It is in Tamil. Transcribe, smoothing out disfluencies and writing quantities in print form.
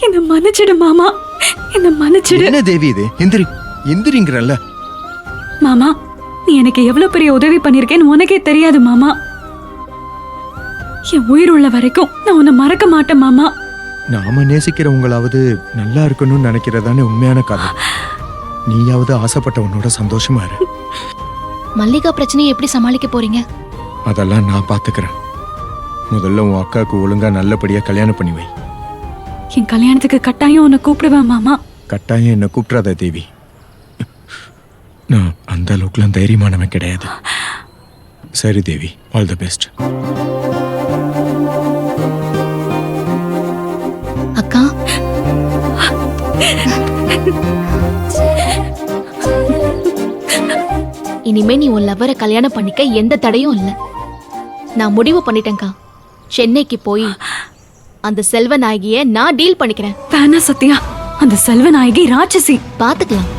என்ன மன்னிச்சிடு மாமா, என்ன மன்னிச்சிடு. என்ன தேவி இது? எந்திரிங்கிறல்ல. மாமா, நீ எனக்கு எவ்வளவு பெரிய உதவி பண்ணிருக்கேன்னு உனக்கே தெரியாது மாமா. என் உயிர் உள்ள வரைக்கும் நான் உன்னை மறக்க மாட்டேன் மாமா. நாம நேசிக்கிற உங்களாவது நல்லா இருக்கணும்னு நினைக்கிறதானே உண்மையான காதல். நீயாவது ஆசைப்பட்ட உன்னோட சந்தோஷமா இரு. மல்லிகா பிரச்சனையை எப்படி சமாளிக்க போறீங்க? அதெல்லாம் நான் பாத்துக்கிறேன். முதல்ல உன் அக்காவுக்கு ஒழுங்கா நல்லபடியா கல்யாணம் பண்ணி வை. என் கல்யாணத்துக்கு கட்டாயம் உன்னை கூப்பிடுவேன் மாமா. கட்டாயம் என்ன கூப்பிடாத தேவி. நான் அந்த அளவுக்குலாம் தைரியமானவன் கிடையாது. சரி தேவி, ஆல் தி பெஸ்ட். அக்கா, இனிமே நீ உன் லவ்வரை கல்யாணம் பண்ணிக்க எந்த தடையும் இல்ல. நான் முடிவு பண்ணிட்டேன்க்கா. சென்னைக்கு போய் அந்த செல்வநாயகியை நான் டீல் பண்ணிக்கிறேன். வேணா சத்யா, அந்த செல்வநாயகி ராட்சசி. பாத்துக்கலாம்.